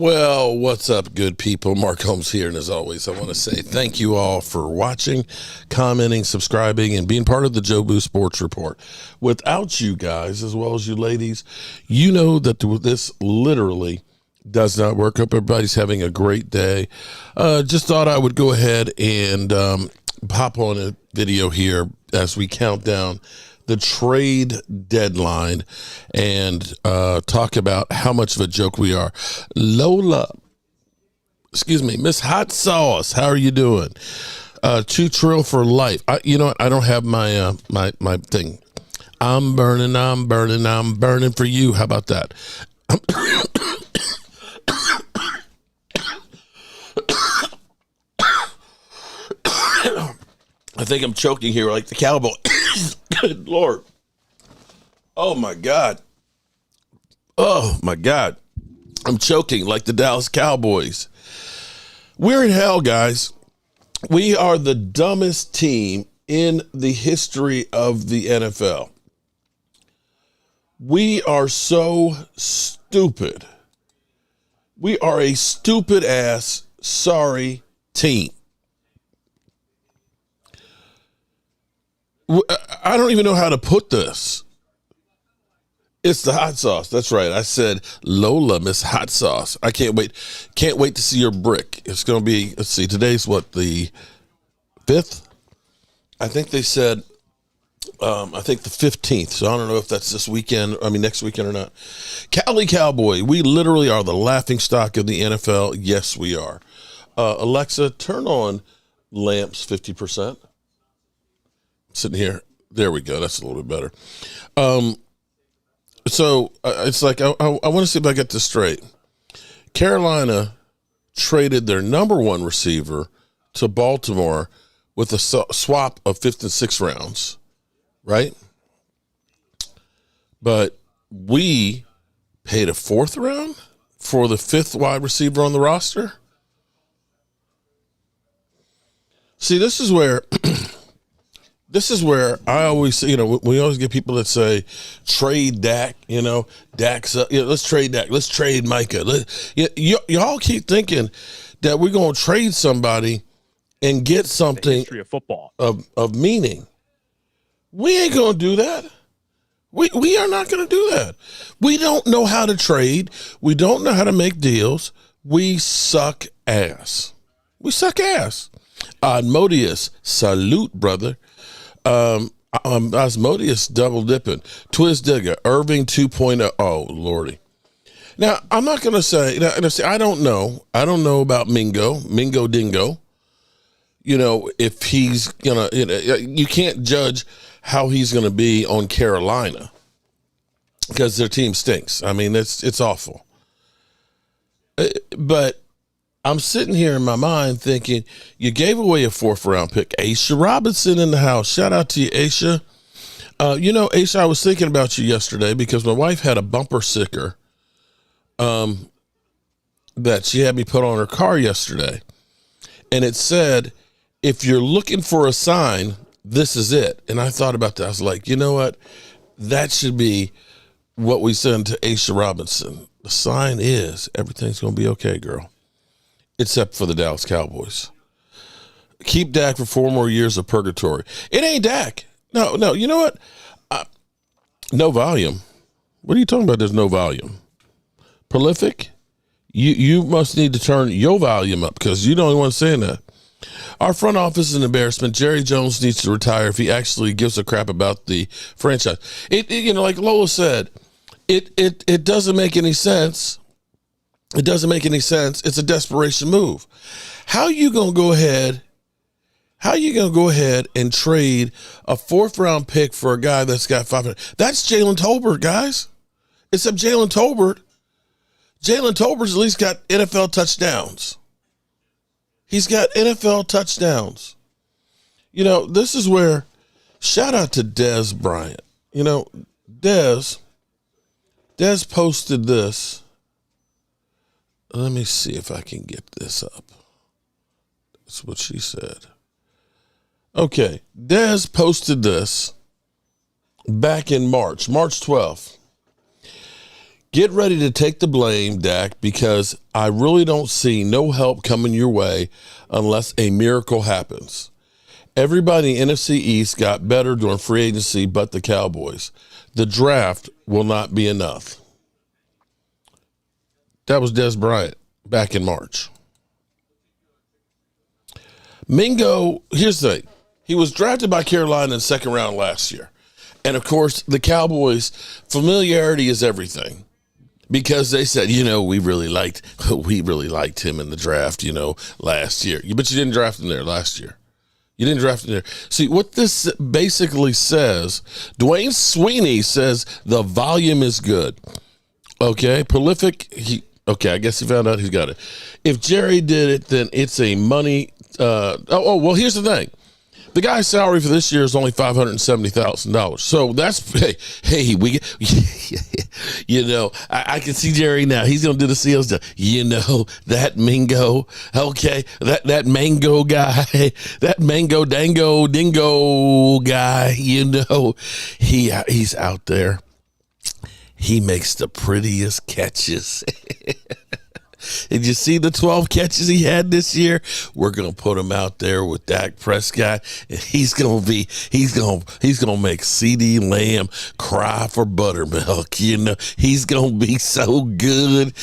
Well, what's up, good people? Mark Holmes here, and as always, I want to say thank you all for watching, commenting, subscribing, and being part of the Joe Boo Sports Report. Without you guys, as well as you ladies, you know that this literally does not work. Hope everybody's having a great day. Just thought I would go ahead and pop on a video here as we count down the trade deadline and talk about how much of a joke we are. Miss Hot Sauce, how are you doing? 2 Trill for life. You know what? I don't have my my thing. I'm burning for you. How about that? I think I'm choking here like the cowboy. Good Lord. Oh, my God. Oh, my God. I'm choking like the Dallas Cowboys. We're in hell, guys. We are the dumbest team in the history of the NFL. We are so stupid. We are a stupid-ass, sorry team. I don't even know how to put this. It's the hot sauce. That's right. I said Lola, Miss Hot Sauce. I can't wait. Can't wait to see your brick. It's going to be, let's see, today's what, the 5th? I think they said, I think the 15th. So I don't know if that's next weekend or not. Cali Cowboy, we literally are the laughingstock of the NFL. Yes, we are. Alexa, turn on lamps 50%. Sitting here. There we go. That's a little bit better. So it's like, I want to see if I get this straight. Carolina traded their number 1 receiver to Baltimore with a swap of 5th and 6th rounds, right? But we paid a 4th round for the 5th wide receiver on the roster. See, this is where I always, we always get people that say, trade Dak, Dak's up, let's trade Dak, let's trade Micah. Y'all keep thinking that we're going to trade somebody and get something history of football of meaning. We ain't going to do that. We are not going to do that. We don't know how to trade. We don't know how to make deals. We suck ass. Osmodius, salute, brother. Osmodius double dipping. Twiz Digger, Irving 2.0. Oh, Lordy. Now, I'm not going to say, I don't know. I don't know about Mingo Dingo. If he's going to, you can't judge how he's going to be on Carolina because their team stinks. I mean, it's awful. But I'm sitting here in my mind thinking, you gave away a 4th round pick. Aisha Robinson in the house. Shout out to you, Aisha. Aisha, I was thinking about you yesterday because my wife had a bumper sticker that she had me put on her car yesterday. And it said, if you're looking for a sign, this is it. And I thought about that. I was like, you know what? That should be what we send to Aisha Robinson. The sign is, everything's going to be okay, girl. Except for the Dallas Cowboys. Keep Dak for 4 more years of purgatory. It ain't Dak. No. You know what? No volume. What are you talking about? There's no volume. Prolific? You must need to turn your volume up because you're the only one saying that. Our front office is an embarrassment. Jerry Jones needs to retire if he actually gives a crap about the franchise. Like Lola said, it doesn't make any sense. It doesn't make any sense. It's a desperation move. How you going to go ahead and trade a 4th round pick for a guy that's got 500? That's Jalen Tolbert, guys. Except Jalen Tolbert's at least got NFL touchdowns. He's got NFL touchdowns. This is where, shout out to Dez Bryant. Dez posted this. Let me see if I can get this up. That's what she said. Okay. Dez posted this back in March 12th. Get ready to take the blame, Dak, because I really don't see no help coming your way unless a miracle happens. Everybody in the NFC East got better during free agency but the Cowboys. The draft will not be enough. That was Dez Bryant back in March. Mingo, here's the thing. He was drafted by Carolina in the second round last year. And, of course, the Cowboys, familiarity is everything. Because they said, we really liked him in the draft, last year. But you didn't draft him there last year. You didn't draft him there. See, what this basically says, Dwayne Sweeney says the volume is good. Okay, prolific. I guess he found out he's got it. If Jerry did it, then it's a money. Well, here's the thing. The guy's salary for this year is only $570,000. So that's, I can see Jerry now. He's going to do the sales job. That Mingo, okay, that Mango guy, that Mango Dango Dingo guy, he's out there. He makes the prettiest catches. Did you see the 12 catches he had this year? We're gonna put him out there with Dak Prescott, and he's gonna make CeeDee Lamb cry for buttermilk. He's gonna be so good.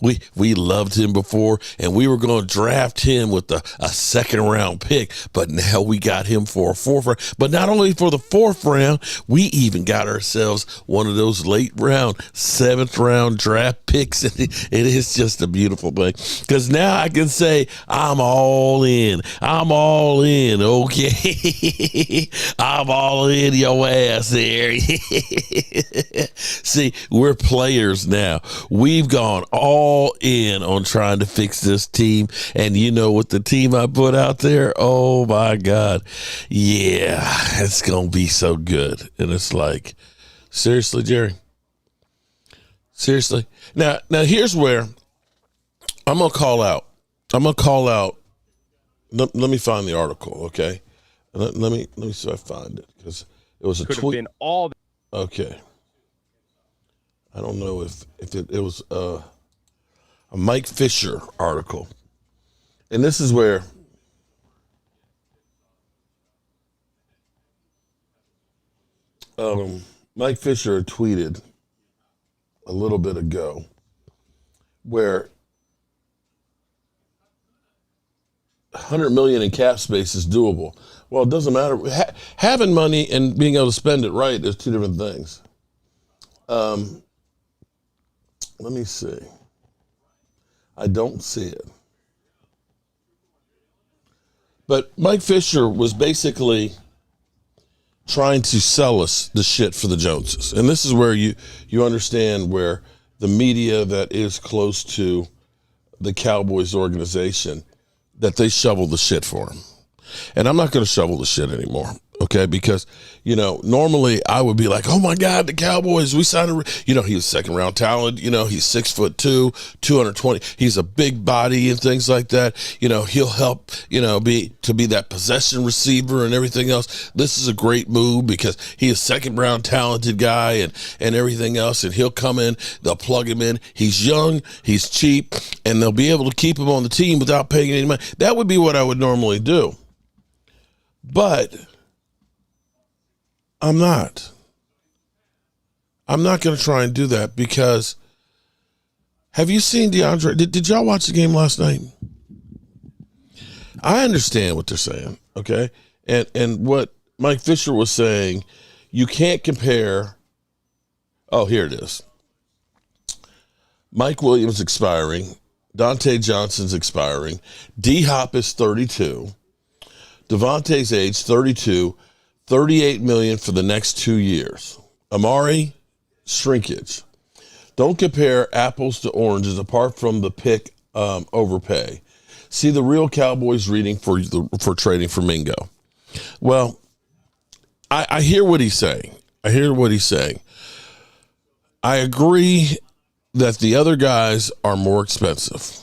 We loved him before, and we were gonna draft him with a second round pick, but now we got him for a fourth round. But not only for the fourth round, we even got ourselves one of those late round, seventh round draft picks. It is just a beautiful thing, because now I can say I'm all in. Okay. I'm all in your ass there. See, we're players now. We've gone all in on trying to fix this team, and what the team I put out there, oh my God, yeah, it's gonna be so good. And it's like, seriously, Jerry, seriously. Now here's where I'm going to call out. Let me find the article, okay? Let me see if I find it, because it was a tweet. Could have been all. Okay. I don't know if it was a Mike Fisher article. And this is where Mike Fisher tweeted a little bit ago where $100 million in cap space is doable. Well, it doesn't matter. Having money and being able to spend it right is two different things. Let me see. I don't see it. But Mike Fisher was basically trying to sell us the shit for the Joneses. And this is where you understand where the media that is close to the Cowboys organization, that they shovel the shit for him. And I'm not going to shovel the shit anymore, okay? Because, normally I would be like, oh my God, the Cowboys, we signed he's second round talent, he's 6'2", 220. He's a big body and things like that. He'll help, be that possession receiver and everything else. This is a great move because he is second round talented guy and everything else. And he'll come in, they'll plug him in. He's young, he's cheap, and they'll be able to keep him on the team without paying any money. That would be what I would normally do. But I'm not going to try and do that, because have you seen DeAndre? Did y'all watch the game last night? I understand what they're saying, okay? And what Mike Fisher was saying, you can't compare. Oh, here it is. Mike Williams expiring. Dante Johnson's expiring. D-Hop is 32. Devontae's age, 32, $38 million for the next 2 years. Amari, shrinkage. Don't compare apples to oranges apart from the pick overpay. See the real Cowboys reading for trading for Mingo. Well, I hear what he's saying. I agree that the other guys are more expensive.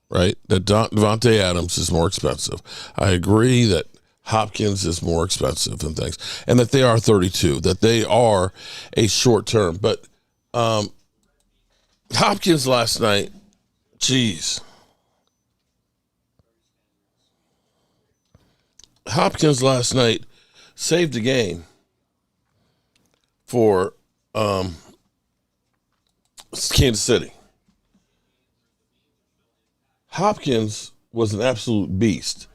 Right? That Devontae Adams is more expensive. I agree that Hopkins is more expensive and things, and that they are 32, that they are a short term. But Hopkins last night, jeez. Hopkins last night saved the game for Kansas City. Hopkins was an absolute beast.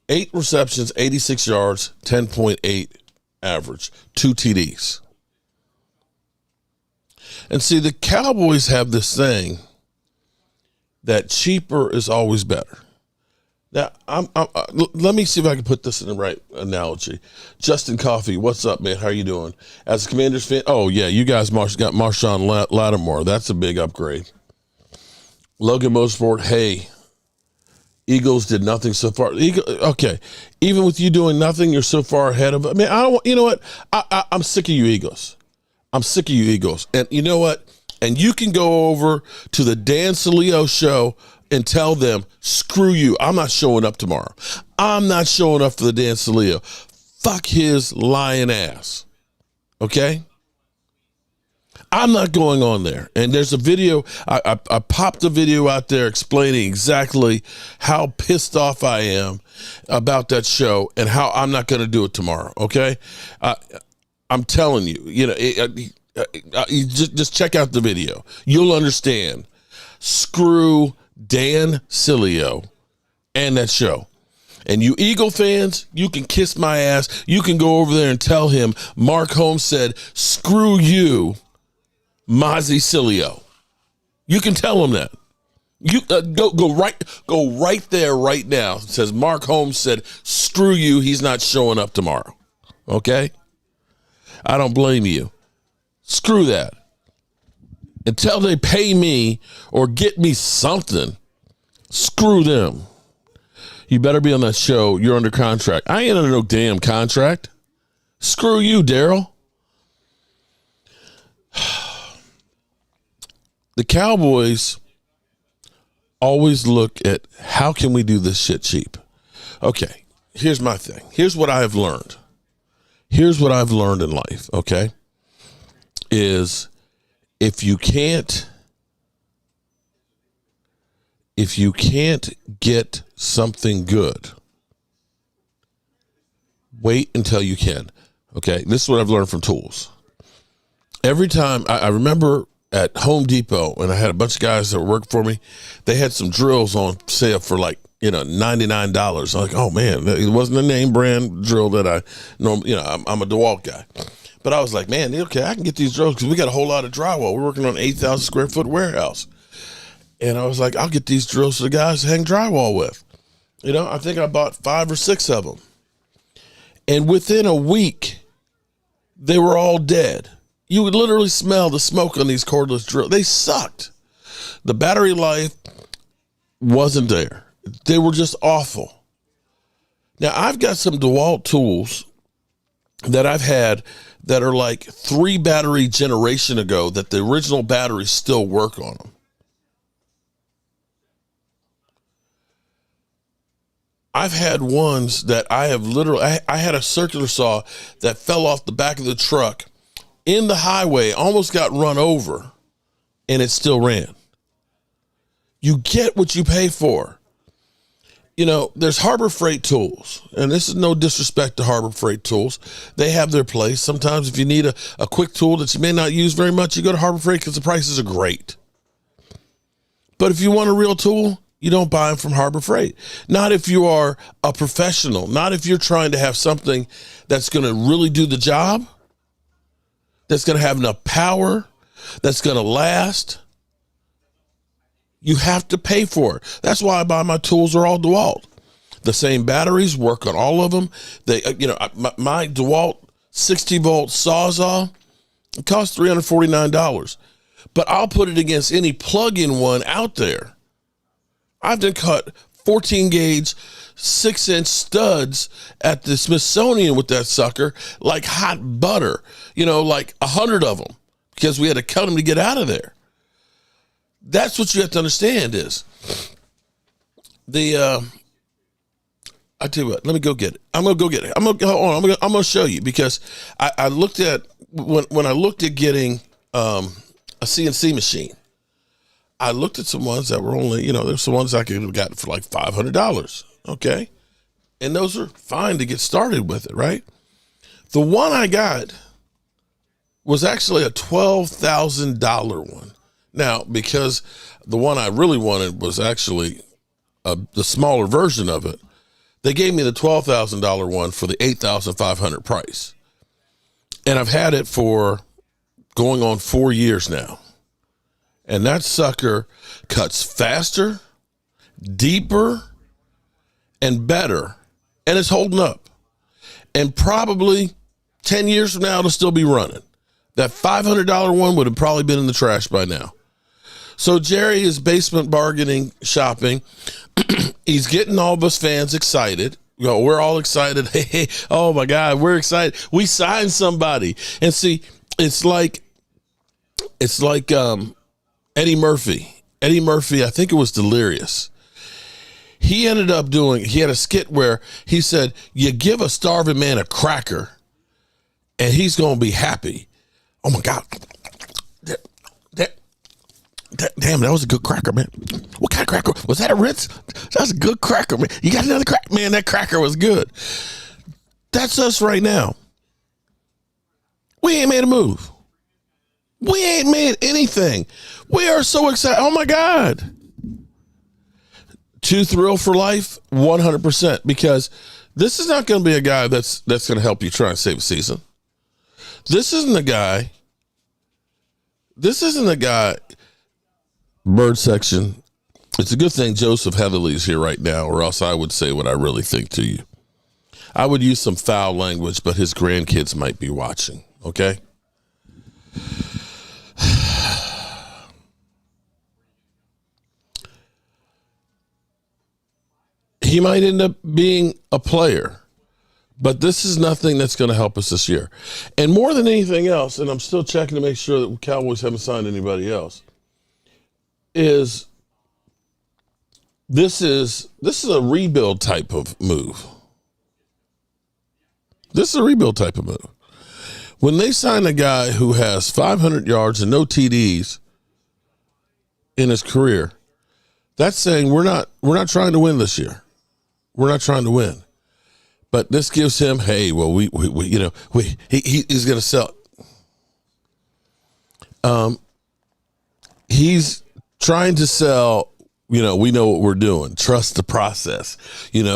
8 receptions, 86 yards, 10.8 average, 2 TDs. And see, the Cowboys have this thing that cheaper is always better. Now, let me see if I can put this in the right analogy. Justin Coffey, what's up, man? How you doing? As a Commanders fan, oh, yeah, you guys got Marshawn Lattimore. That's a big upgrade. Logan Motorsport, hey, Eagles did nothing so far. Okay, even with you doing nothing, you're so far ahead of it. I mean, I don't. You know what? I'm sick of you Eagles. I'm sick of you Eagles. And you know what? And you can go over to the Dan Salio show and tell them, screw you. I'm not showing up tomorrow. I'm not showing up for the Dan Salio. Fuck his lying ass. Okay? I'm not going on there. And there's a video. I popped a video out there explaining exactly how pissed off I am about that show and how I'm not going to do it tomorrow. Okay? I'm telling you, you just check out the video. You'll understand. Screw Dan Cilio and that show. And you Eagle fans, you can kiss my ass. You can go over there and tell him Mark Holmes said, screw you, Mozzie Cilio. You can tell him that. You go right there right now. It says Mark Holmes said, screw you, he's not showing up tomorrow. Okay? I don't blame you. Screw that. Until they pay me or get me something, screw them. You better be on that show. You're under contract. I ain't under no damn contract. Screw you, Daryl. The Cowboys always look at how can we do this shit cheap. Okay, here's my thing. Here's what I have learned. Here's what I've learned in life, okay, is if you can't get something good, wait until you can. Okay, this is what I've learned from tools. Every time, I remember at Home Depot, and I had a bunch of guys that worked for me, they had some drills on sale for like, $99. I'm like, oh man, it wasn't a name brand drill that I know, I'm a DeWalt guy. But I was like, man, okay, I can get these drills because we got a whole lot of drywall. We're working on an 8,000 square foot warehouse. And I was like, I'll get these drills to the guys to hang drywall with. I think I bought 5 or 6 of them. And within a week, they were all dead. You would literally smell the smoke on these cordless drills. They sucked. The battery life wasn't there. They were just awful. Now, I've got some DeWalt tools that I've had that are like 3 battery generation ago that the original batteries still work on them. I've had ones that I have literally, I had a circular saw that fell off the back of the truck in the highway, almost got run over, and it still ran. You get what you pay for. There's Harbor Freight tools, and this is no disrespect to Harbor Freight tools. They have their place. Sometimes if you need a quick tool that you may not use very much, you go to Harbor Freight because the prices are great. But if you want a real tool, you don't buy them from Harbor Freight. Not if you are a professional, not if you're trying to have something that's going to really do the job, that's going to have enough power, that's going to last. You have to pay for it. That's why I buy my tools are all DeWalt. The same batteries work on all of them. They, my DeWalt 60-volt Sawzall, it costs $349. But I'll put it against any plug-in one out there. I've done cut 14 gauge 6-inch studs at the Smithsonian with that sucker like hot butter, like 100 of them because we had to cut them to get out of there. That's what you have to understand is I tell you what, let me go get it. I'm going to go get it. I'm going to show you because I looked at, when I looked at getting a CNC machine, I looked at some ones that were only, there's some ones I could have gotten for like $500. Okay. And those are fine to get started with it, right? The one I got was actually a $12,000 one. Now, because the one I really wanted was actually the smaller version of it, they gave me the $12,000 one for the $8,500 price. And I've had it for going on 4 years now. And that sucker cuts faster, deeper, and better. And it's holding up. And probably 10 years from now, it'll still be running. That $500 one would have probably been in the trash by now. So Jerry is basement bargaining, shopping. He's getting all of us fans excited. We're all excited. Hey, oh my God, we're excited. We signed somebody. And see, it's like Eddie Murphy. Eddie Murphy, I think it was Delirious. He ended up he had a skit where he said, you give a starving man a cracker and he's going to be happy. Oh my God. Damn, that was a good cracker, man. What kind of cracker? Was that a Ritz? That was a good cracker, man. You got another cracker? Man, that cracker was good. That's us right now. We ain't made a move. We ain't made anything. We are so excited. Oh my God. Too thrilled for life? 100%. Because this is not going to be a guy that's going to help you try and save a season. This isn't a guy. Bird section. It's a good thing Joseph Heatherly is here right now, or else I would say what I really think to you. I would use some foul language, but his grandkids might be watching. Okay? He might end up being a player, but this is nothing that's going to help us this year. And more than anything else, and I'm still checking to make sure that Cowboys haven't signed anybody else, is this is a rebuild type of move. This is a rebuild type of move. When they sign a guy who has 500 yards and no TDs in his career, that's saying we're not trying to win this year. We're not trying to win. But this gives him, hey, well, he's going to sell. He's trying to sell, we know what we're doing. Trust the process. He's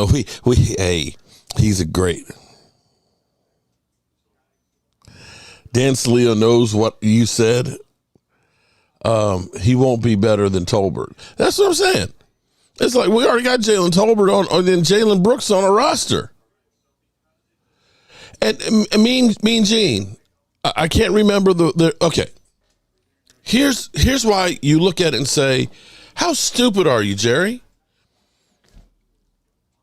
a great. Dan Saleo knows what you said. He won't be better than Tolbert. That's what I'm saying. It's like we already got Jalen Tolbert on, and Jalen Brooks on a roster. And Mean Gene, I can't remember the okay. Here's why you look at it and say, how stupid are you, Jerry?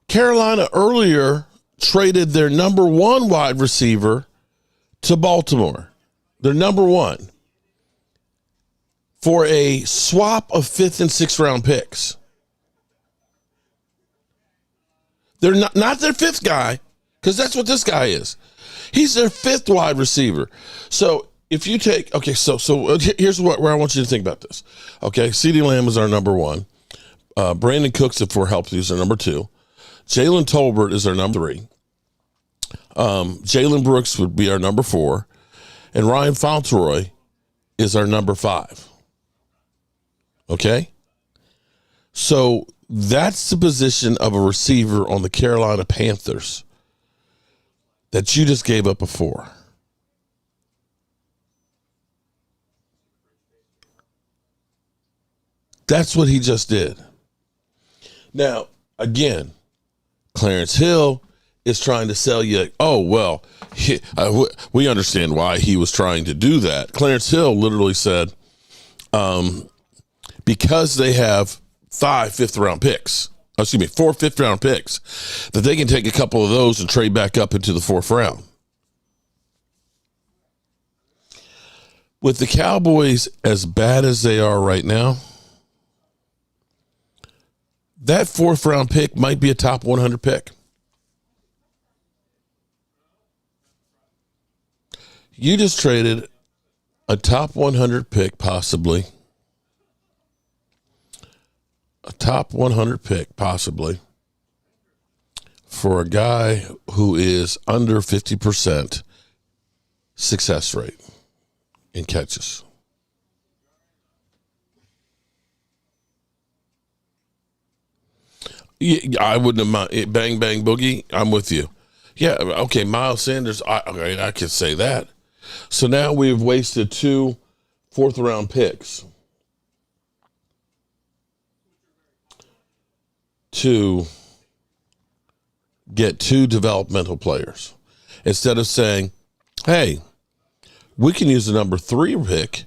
Carolina earlier traded their number one wide receiver to Baltimore. Their number one. For a swap of 5th and 6th round picks. They're not their 5th guy, because that's what this guy is. He's their 5th wide receiver. So if you take, okay, so here's where I want you to think about this. Okay, CeeDee Lamb is our number one. Brandon Cooks, if we're healthy, is our number 2. Jalen Tolbert is our number 3. Jalen Brooks would be our number 4. And Ryan Fauntleroy is our number 5. Okay? So that's the position of a receiver on the Carolina Panthers that you just gave up a 4. That's what he just did. Now, again, Clarence Hill is trying to sell you, we understand why he was trying to do that. Clarence Hill literally said, because they have 4 5th-round picks, that they can take a couple of those and trade back up into the 4th round. With the Cowboys as bad as they are right now, that 4th round pick might be a top 100 pick. You just traded a top 100 pick, possibly, A top 100 pick, possibly, for a guy who is under 50% success rate in catches. Yeah, I wouldn't have mind. Bang, bang, boogie. I'm with you. Yeah, okay, Miles Sanders, I could say that. So now we've wasted 2 fourth-round picks to get 2 developmental players. Instead of saying, hey, we can use the number 3 pick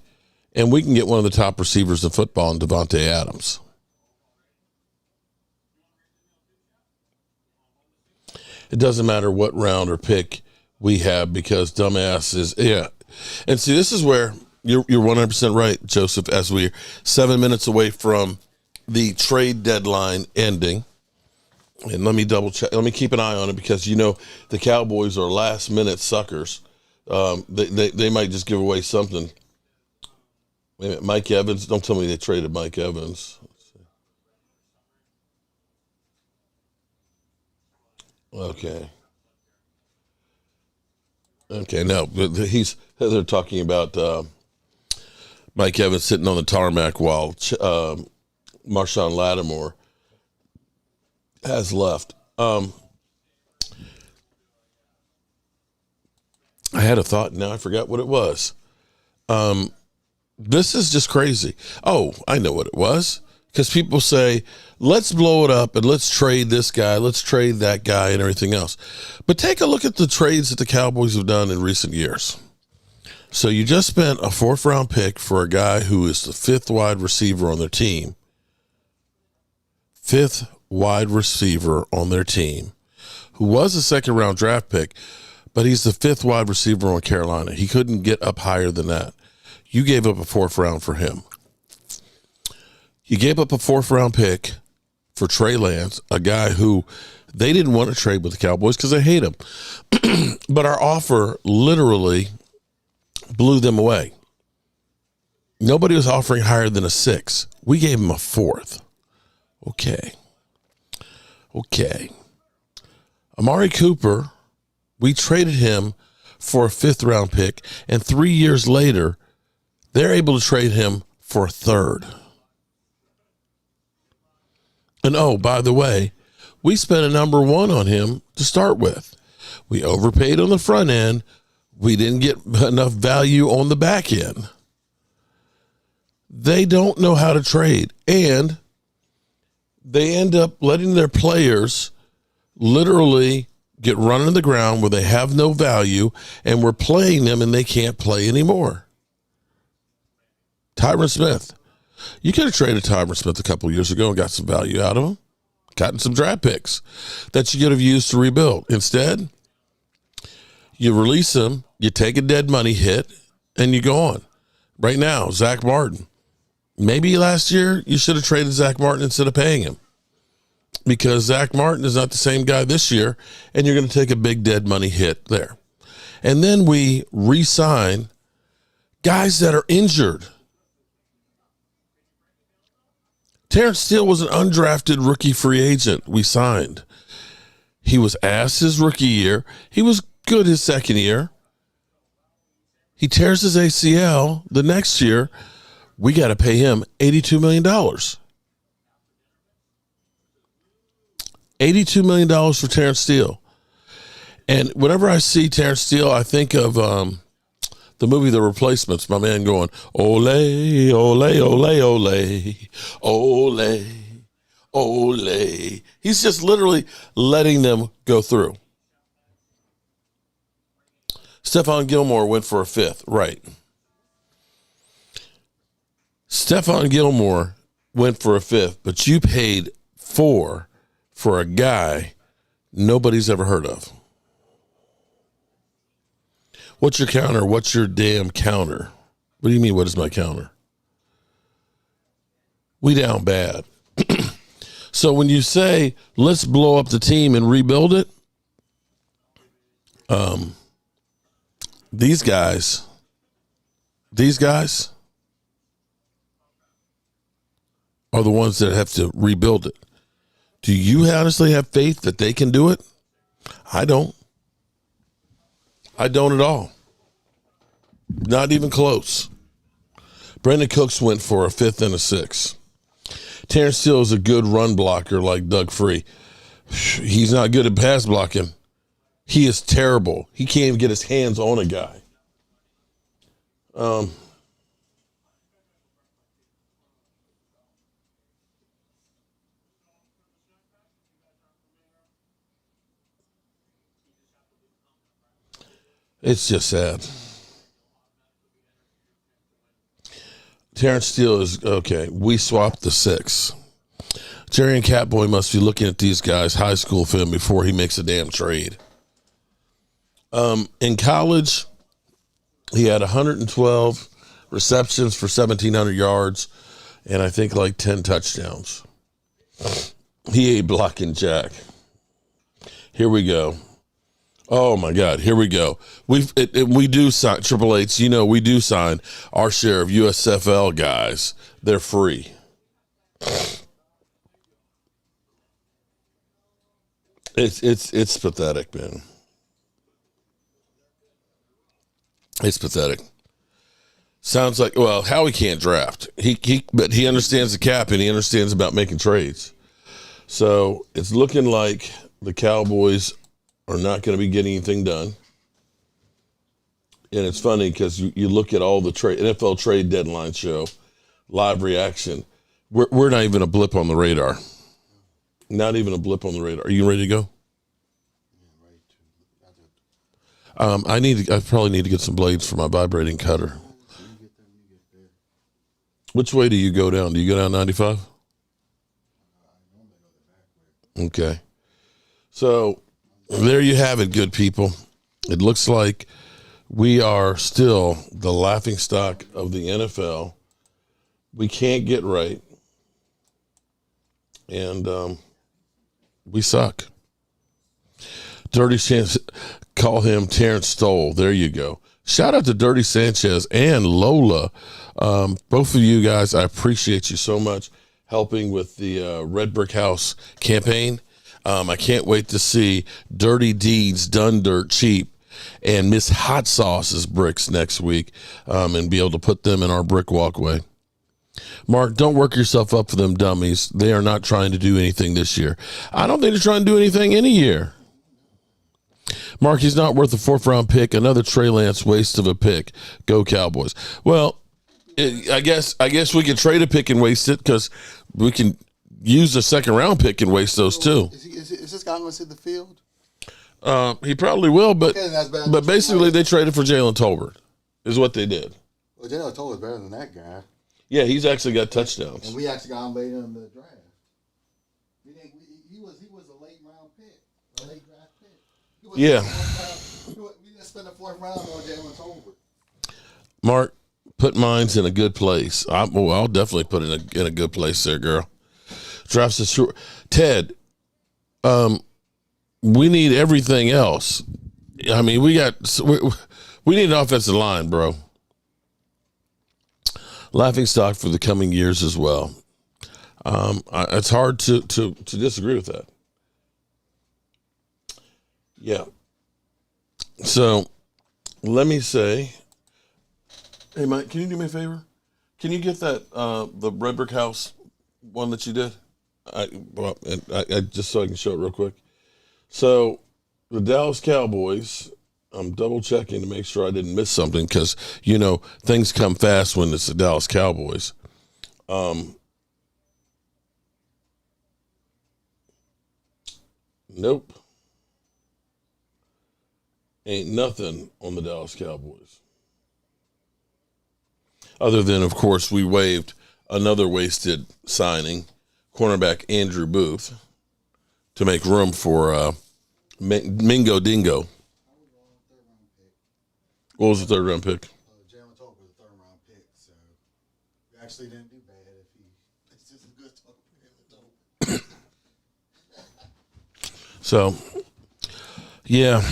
and we can get one of the top receivers in football in Devontae Adams. It doesn't matter what round or pick we have because dumbass is, yeah. And see, this is where you're 100% right, Joseph, as we're 7 minutes away from the trade deadline ending. And let me double check. Let me keep an eye on it because, the Cowboys are last minute suckers. They might just give away something. Wait a minute, Mike Evans. Don't tell me they traded Mike Evans. Okay. Okay, no, they're talking about Mike Evans sitting on the tarmac while Marshawn Lattimore has left. I had a thought, now I forgot what it was. This is just crazy. Oh, I know what it was. Because people say, let's blow it up and let's trade this guy, let's trade that guy and everything else. But take a look at the trades that the Cowboys have done in recent years. So you just spent a 4th-round pick for a guy who is the 5th wide receiver on their team. 5th wide receiver on their team, who was a 2nd-round draft pick, but he's the 5th wide receiver on Carolina. He couldn't get up higher than that. You gave up a 4th round for him. You gave up a 4th-round pick for Trey Lance, a guy who they didn't want to trade with the Cowboys because they hate him. But our offer literally blew them away. Nobody was offering higher than a 6. We gave him a 4th. Okay. Amari Cooper, we traded him for a 5th-round pick, and 3 years later, they're able to trade him for a 3rd. And oh, by the way, we spent a number 1 on him to start with. We overpaid on the front end. We didn't get enough value on the back end. They don't know how to trade. And they end up letting their players literally get run into the ground where they have no value, and we're playing them and they can't play anymore. Tyron Smith. You could have traded Tyron Smith a couple of years ago and got some value out of him, gotten some draft picks that you could have used to rebuild. Instead, you release him, you take a dead money hit, and you go on. Right now, Zach Martin. Maybe last year you should have traded Zach Martin instead of paying him, because Zach Martin is not the same guy this year, and you're going to take a big dead money hit there. And then we re-sign guys that are injured. Terrence Steele was an undrafted rookie free agent we signed. He was ass his rookie year. He was good his 2nd year. He tears his ACL the next year. We got to pay him $82 million. $82 million for Terrence Steele. And whenever I see Terrence Steele, I think of the movie The Replacements, my man going, ole, ole, ole, ole, ole, ole. He's just literally letting them go through. Stephon Gilmore went for a 5th, right. Stephon Gilmore went for a 5th, but you paid 4 for a guy nobody's ever heard of. What's your counter? What's your damn counter? What do you mean, what is my counter? We down bad. So when you say, let's blow up the team and rebuild it, these guys are the ones that have to rebuild it. Do you honestly have faith that they can do it? I don't. I don't at all. Not even close. Brandon Cooks went for a 5th and a 6. Terrence Steele is a good run blocker like Doug Free. He's not good at pass blocking. He is terrible. He can't even get his hands on a guy. It's just sad. Terrence Steele is, okay, we swapped the 6. Jerry and Catboy must be looking at these guys' high school film before he makes a damn trade. In college, he had 112 receptions for 1,700 yards and I think like 10 touchdowns. He ain't blocking jack. Here we go. Oh my God, here we go. We do sign Triple H's. You know, we do sign our share of USFL guys. They're free. It's pathetic, man. It's pathetic. Sounds like, well, Howie can't draft. But he understands the cap and he understands about making trades. So it's looking like the Cowboys are not going to be getting anything done. And it's funny because you look at all the NFL trade deadline show, live reaction. We're not even a blip on the radar. Not even a blip on the radar. Are you ready to go? I probably need to get some blades for my vibrating cutter. Which way do you go down? Do you go down 95? Okay. So there you have it, good people. It looks like we are still the laughingstock of the NFL. We can't get right. And we suck. Dirty Sanchez, call him Terrence Stoll. There you go. Shout out to Dirty Sanchez and Lola. Both of you guys, I appreciate you so much helping with the Red Brick House campaign. I can't wait to see Dirty Deeds Done Dirt Cheap and Miss Hot Sauce's bricks next week and be able to put them in our brick walkway. Mark, don't work yourself up for them dummies. They are not trying to do anything this year. I don't think they're trying to do anything any year. Mark, he's not worth a 4th-round pick. Another Trey Lance waste of a pick. Go Cowboys. Well, I guess we could trade a pick and waste it because we can use a 2nd-round pick and waste those too. Is this guy going to see the field? He probably will, but basically they traded for Jalen Tolbert is what they did. Well, Jalen Tolbert's better than that guy. Yeah, he's actually got touchdowns. And we actually got him later in the draft. He was a late round pick, a late draft pick. Yeah. We didn't spend the 4th round on Jalen Tolbert. Mark, put mines in a good place. I'll definitely put it in a good place there, girl. Drafts is short. Ted, we need everything else. I mean, we need an offensive line, bro. Laughing stock for the coming years as well. It's hard to disagree with that. Yeah. So let me say, hey Mike, can you do me a favor? Can you get that the Red Brick House one that you did? I just so I can show it real quick. So the Dallas Cowboys, I'm double checking to make sure I didn't miss something because, you know, things come fast when it's the Dallas Cowboys. Nope. Ain't nothing on the Dallas Cowboys. Other than, of course, we waived another wasted signing, cornerback Andrew Booth, to make room for Mingo Dingo. What was the 3rd round pick? Jalen Tolbert was the 3rd round pick, so we actually didn't do bad if it's just a good talk for Tolbert. So, yeah.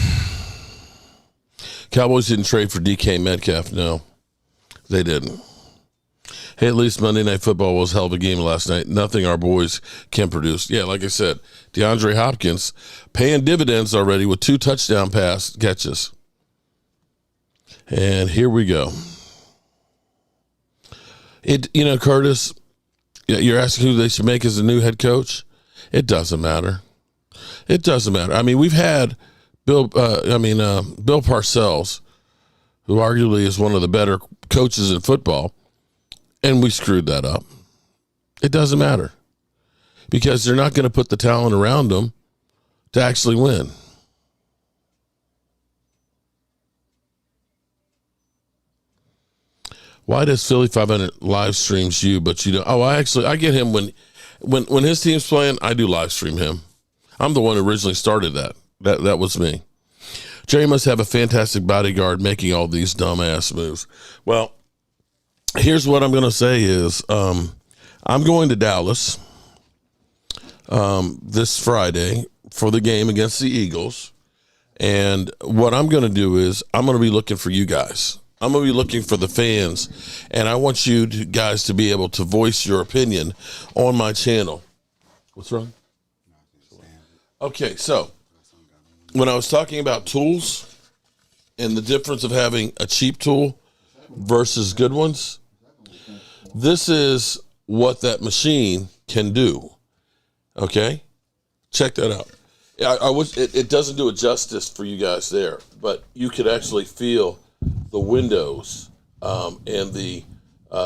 Cowboys didn't trade for DK Metcalf. No, they didn't. Hey, at least Monday Night Football was a hell of a game last night. Nothing our boys can produce. Yeah, like I said, DeAndre Hopkins paying dividends already with 2 touchdown pass catches. And here we go. Curtis, you're asking who they should make as the new head coach? It doesn't matter. It doesn't matter. I mean, we've had Bill Parcells, who arguably is one of the better coaches in football, and we screwed that up. It doesn't matter because they're not going to put the talent around them to actually win. Why does Philly 500 live streams you, but you don't? Oh, I get him when his team's playing. I do live stream him. I'm the one who originally started that. That was me. Jerry must have a fantastic bodyguard making all these dumbass moves. Well, here's what I'm going to say is I'm going to Dallas this Friday for the game against the Eagles. And what I'm going to do is I'm going to be looking for you guys. I'm going to be looking for the fans. And I want you guys to be able to voice your opinion on my channel. What's wrong? Okay, so when I was talking about tools and the difference of having a cheap tool versus good ones, this is what that machine can do. Okay? Check that out. It doesn't do it justice for you guys there, but you could actually feel the windows and the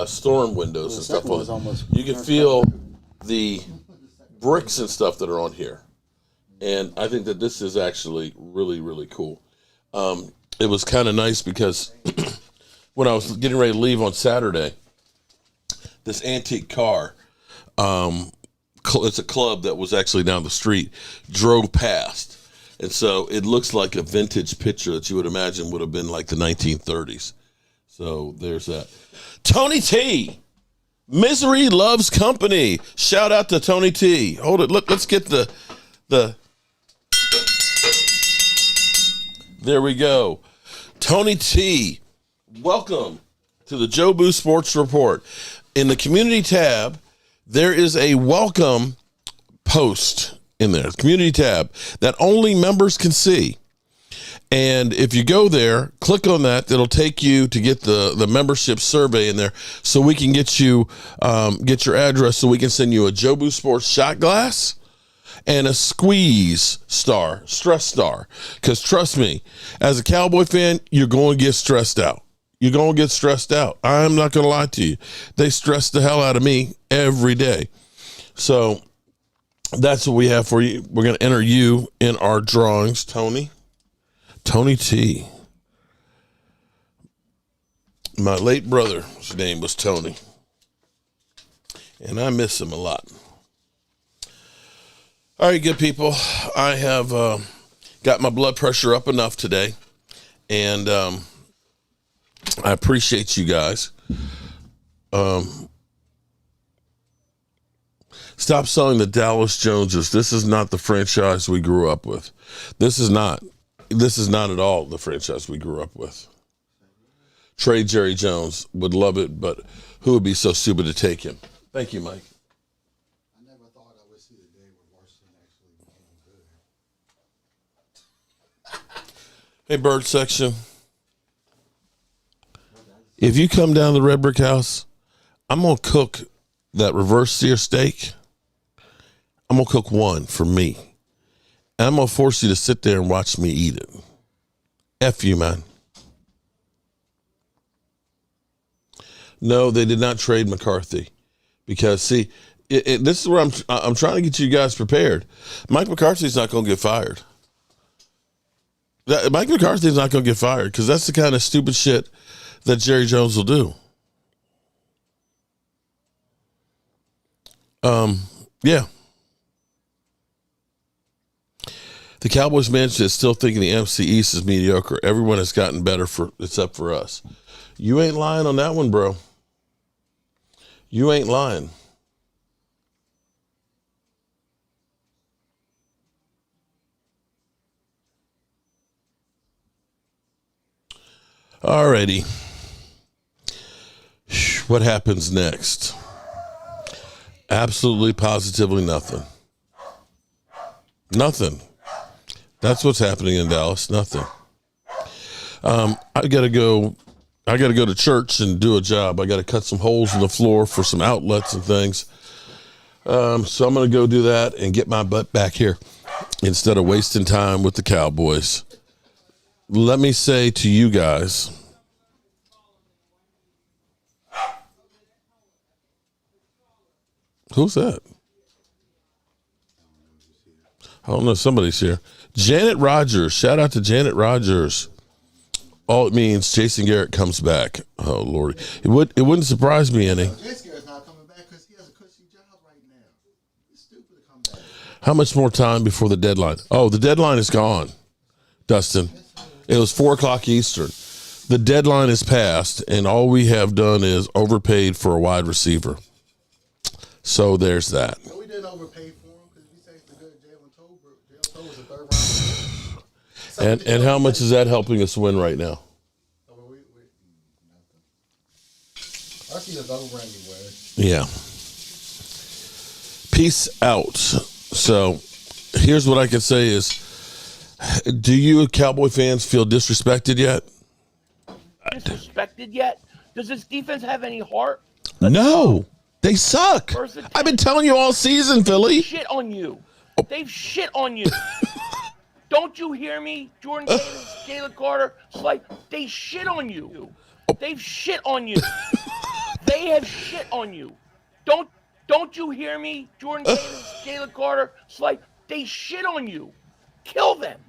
storm windows and stuff on it. You can feel the bricks and stuff that are on here. And I think that this is actually really, really cool. It was kind of nice because when I was getting ready to leave on Saturday, this antique car, it's a club that was actually down the street, drove past. And so it looks like a vintage picture that you would imagine would have been like the 1930s. So there's that. Tony T. Misery loves company. Shout out to Tony T. Hold it. Look, let's get the there we go. Tony T, welcome to the Joe Boo Sports Report. In the community tab, there is a welcome post in there, the community tab, that only members can see. And if you go there, click on that, it'll take you to get the membership survey in there so we can get you, get your address so we can send you a Joe Boo Sports shot glass and a squeeze star, stress star. Because trust me, as a Cowboy fan, you're going to get stressed out. You're going to get stressed out. I'm not going to lie to you. They stress the hell out of me every day. So that's what we have for you. We're going to enter you in our drawings, Tony. Tony T. My late brother's name was Tony. And I miss him a lot. All right, good people. I have got my blood pressure up enough today, and I appreciate you guys. Stop selling the Dallas Joneses. This is not the franchise we grew up with. This is not at all the franchise we grew up with. Trade Jerry Jones. Would love it, but who would be so stupid to take him? Thank you, Mike. Hey, bird section. If you come down to the Red Brick House, I'm going to cook that reverse sear steak. I'm going to cook one for me. And I'm going to force you to sit there and watch me eat it. F you, man. No, they did not trade McCarthy. Because, see, this is where I'm trying to get you guys prepared. Mike McCarthy's not going to get fired. Mike McCarthy's not going to get fired because that's the kind of stupid shit that Jerry Jones will do. Yeah. The Cowboys management is still thinking the NFC East is mediocre. Everyone has gotten better except for us. You ain't lying on that one, bro. You ain't lying. Alrighty. What happens next? Absolutely, positively nothing. Nothing. That's what's happening in Dallas. Nothing. I gotta go to church and do a job. I gotta cut some holes in the floor for some outlets and things. So I'm gonna go do that and get my butt back here instead of wasting time with the Cowboys. Let me say to you guys, who's that? I don't know. Somebody's here. Janet Rogers. Shout out to Janet Rogers. All it means, Jason Garrett comes back. Oh Lord, it wouldn't surprise me any. Jason Garrett's not coming back because he has a cushy job right now. It's stupid to come back. How much more time before the deadline? Oh, the deadline is gone, Dustin. It was 4:00 Eastern. The deadline is passed, and all we have done is overpaid for a wide receiver. So there's that. But we didn't overpay for him because we saved the good Jalen Tolbert. Jalen Tolbert was a third round pick. And how much is that helping us win right now? Nothing. Our season's over anyway. Yeah. Peace out. So here's what I can say is, do you Cowboy fans feel disrespected yet? Disrespected yet? Does this defense have any heart? No. They suck. I've been telling you all season, Philly. Shit on you. They've shit on you. Don't you hear me? Jordan Davis, Jalen Carter, Slate, they shit on you. They've shit on you. They have shit on you. Don't you hear me? Jordan Davis, Jalen Carter, Slate, they shit on you. Kill them.